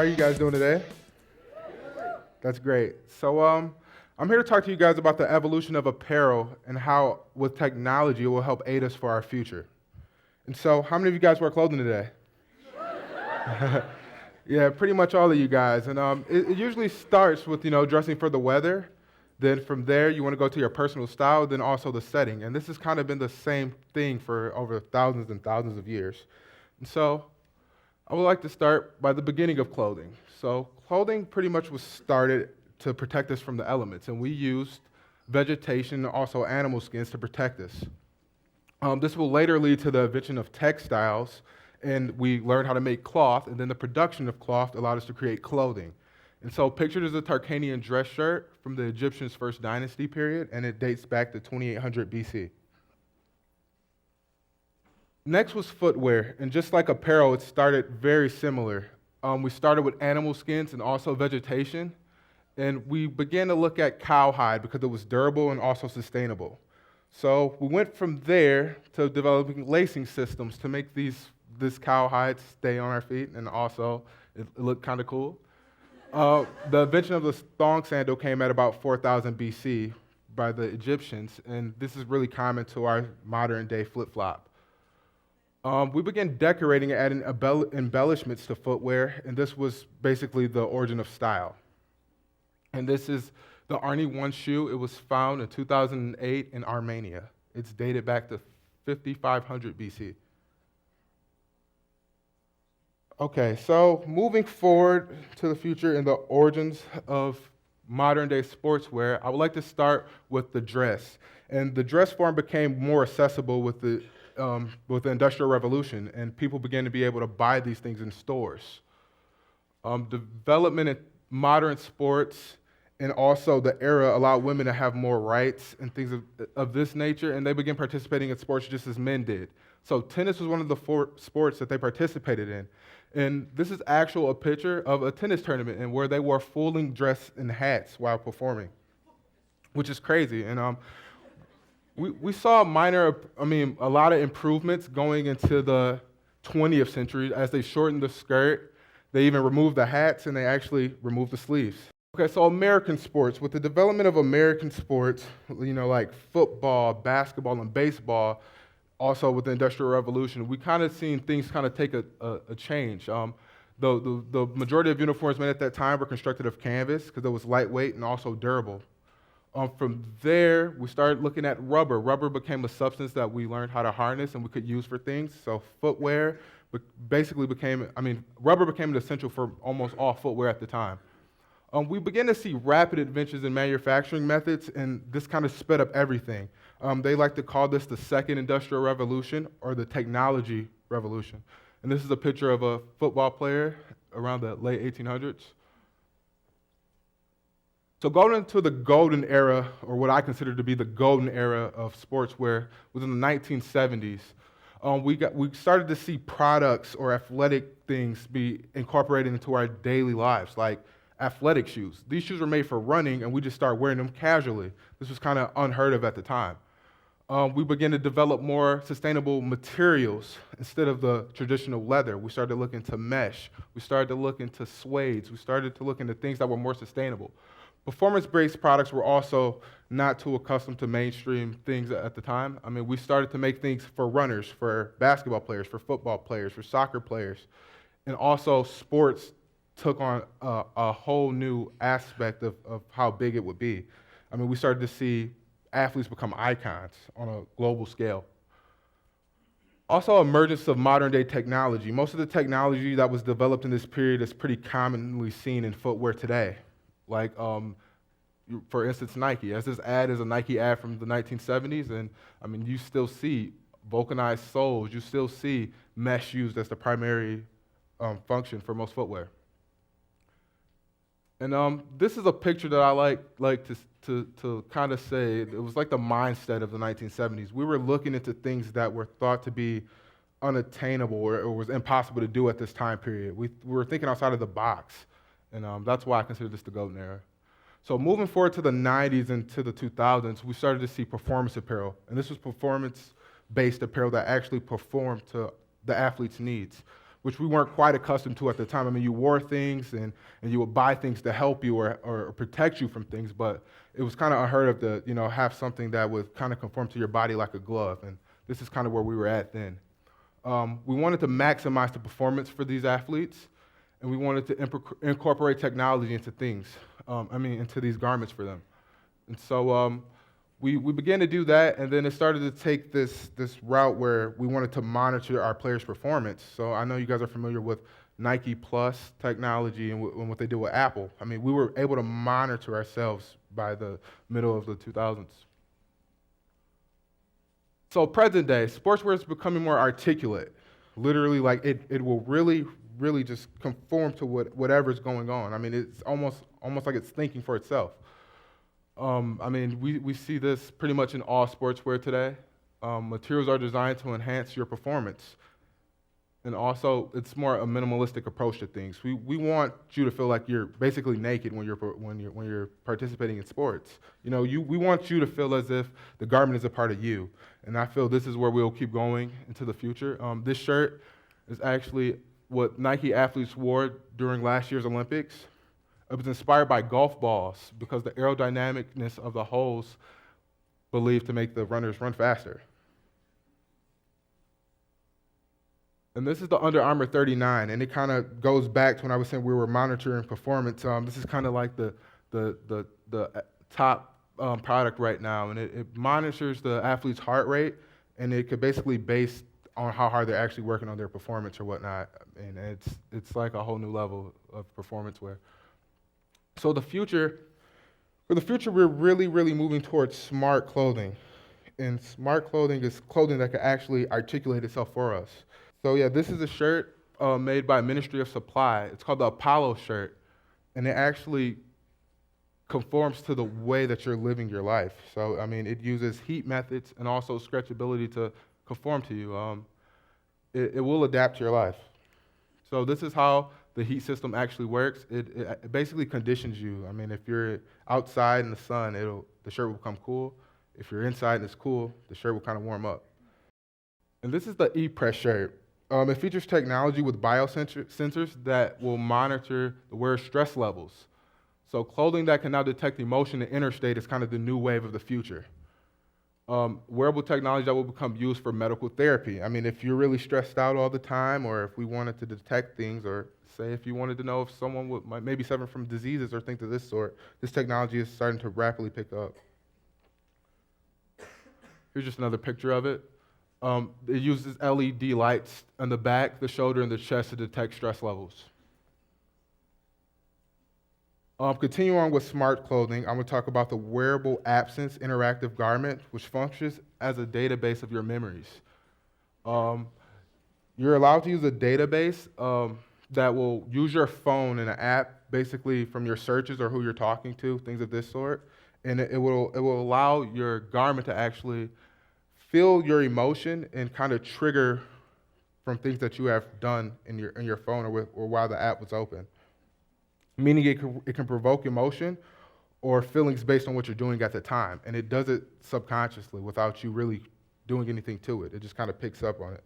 are you guys doing today? That's great. So I'm here to talk to you guys about the evolution of apparel and how, with technology, it will help aid us for our future. And so, how many of you guys wear clothing today? Yeah, pretty much all of you guys. And it usually starts with, dressing for the weather. Then from there, you want to go to your personal style, then also the setting. And this has kind of been the same thing for over thousands and thousands of years. And so, I would like to start by the beginning of clothing. So clothing pretty much was started to protect us from the elements, and we used vegetation and also animal skins to protect us. This will later lead to the invention of textiles, and we learned how to make cloth, and then the production of cloth allowed us to create clothing. And so pictured is a Tarkanian dress shirt from the Egyptians' first dynasty period, and it dates back to 2800 BC. Next was footwear, and just like apparel, it started very similar. We started with animal skins and also vegetation, and we began to look at cowhide because it was durable and also sustainable. So we went from there to developing lacing systems to make this cowhide stay on our feet, and also it looked kind of cool. The invention of the thong sandal came at about 4000 BC by the Egyptians, and this is really common to our modern day flip-flop. We began decorating and adding embellishments to footwear, and this was basically the origin of style. And this is the Arnie 1 shoe. It was found in 2008 in Armenia. It's dated back to 5500 BC. Okay, so moving forward to the future and the origins of modern day sportswear, I would like to start with the dress. And the dress form became more accessible with the Industrial Revolution, and people began to be able to buy these things in stores. Development in modern sports and also the era allowed women to have more rights and things of this nature, and they began participating in sports just as men did. So tennis was one of the 4 sports that they participated in. And this is a picture of a tennis tournament and where they wore full-length dress and hats while performing, which is crazy. And we saw a lot of improvements going into the 20th century as they shortened the skirt. They even removed the hats and they actually removed the sleeves. Okay, so American sports. With the development of American sports, like football, basketball, and baseball, also with the Industrial Revolution, we kind of seen things kind of take a change. The majority of uniforms made at that time were constructed of canvas because it was lightweight and also durable. From there, we started looking at rubber. Rubber became a substance that we learned how to harness and we could use for things. So footwear basically rubber became essential for almost all footwear at the time. We began to see rapid advances in manufacturing methods, and this kind of sped up everything. They like to call this the second industrial revolution or the technology revolution. And this is a picture of a football player around the late 1800s. So going into the golden era, or what I consider to be the golden era of sportswear, was in the 1970s. We started to see products or athletic things be incorporated into our daily lives, like athletic shoes. These shoes were made for running, and we just started wearing them casually. This was kind of unheard of at the time. We began to develop more sustainable materials instead of the traditional leather. We started to look into mesh. We started to look into suedes. We started to look into things that were more sustainable. Performance-based products were also not too accustomed to mainstream things at the time. We started to make things for runners, for basketball players, for football players, for soccer players. And also sports took on a whole new aspect of how big it would be. We started to see athletes become icons on a global scale. Also, emergence of modern-day technology. Most of the technology that was developed in this period is pretty commonly seen in footwear today. Like, for instance, Nike. As this ad is a Nike ad from the 1970s, and you still see vulcanized soles. You still see mesh used as the primary function for most footwear. And this is a picture that I like to kind of say it was like the mindset of the 1970s. We were looking into things that were thought to be unattainable or was impossible to do at this time period. We were thinking outside of the box, and that's why I consider this the golden era. So moving forward to the 90s and to the 2000s, we started to see performance apparel, and this was performance-based apparel that actually performed to the athlete's needs. which we weren't quite accustomed to at the time. I mean, you wore things and you would buy things to help you or protect you from things, but it was kind of unheard of to, have something that would kind of conform to your body like a glove, and this is kind of where we were at then. We wanted to maximize the performance for these athletes, and we wanted to incorporate technology into things, into these garments for them. And so we began to do that, and then it started to take this route where we wanted to monitor our players' performance. So I know you guys are familiar with Nike Plus technology and what they did with Apple. I mean, we were able to monitor ourselves by the middle of the 2000s. So present day, sportswear is becoming more articulate. Literally, like it will really just conform to whatever's going on. I mean, it's almost like it's thinking for itself. We see this pretty much in all sportswear today. Materials are designed to enhance your performance. And also, it's more a minimalistic approach to things. We want you to feel like you're basically naked when you're participating in sports. We want you to feel as if the garment is a part of you. And I feel this is where we'll keep going into the future. This shirt is actually what Nike athletes wore during last year's Olympics. It was inspired by golf balls because the aerodynamicness of the holes believed to make the runners run faster. And this is the Under Armour 39, and it kind of goes back to when I was saying we were monitoring performance. This is kind of like the top product right now, and it monitors the athlete's heart rate, and it could basically base on how hard they're actually working on their performance or whatnot. And it's like a whole new level of performance wear. So for the future, we're really moving towards smart clothing, and smart clothing is clothing that can actually articulate itself for us. So yeah, this is a shirt made by Ministry of Supply. It's called the Apollo shirt, and it actually conforms to the way that you're living your life. So it uses heat methods and also stretchability to conform to you. It will adapt to your life. So this is how the heat system actually works. It basically conditions you. If you're outside in the sun, the shirt will become cool. If you're inside and it's cool, the shirt will kind of warm up. And this is the E-Press shirt. It features technology with biosensors that will monitor the wearer's stress levels. So clothing that can now detect emotion and inner state is kind of the new wave of the future. Wearable technology that will become used for medical therapy. If you're really stressed out all the time, or if we wanted to detect things, or say if you wanted to know if someone might maybe suffer from diseases or things of this sort, this technology is starting to rapidly pick up. Here's just another picture of it. It uses LED lights on the back, the shoulder, and the chest to detect stress levels. Continue on with smart clothing. I'm going to talk about the Wearable Absence interactive garment, which functions as a database of your memories. You're allowed to use a database that will use your phone and an app, basically from your searches or who you're talking to, things of this sort, and it will allow your garment to actually feel your emotion and kind of trigger from things that you have done in your phone or while the app was open. Meaning it can provoke emotion or feelings based on what you're doing at the time, and it does it subconsciously without you really doing anything to it. It just kind of picks up on it.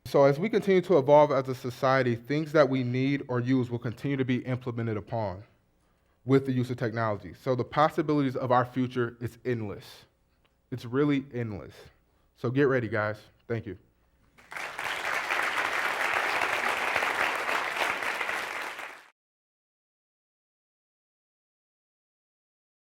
So as we continue to evolve as a society, things that we need or use will continue to be implemented upon with the use of technology. So the possibilities of our future is endless. It's really endless. So get ready, guys. Thank you.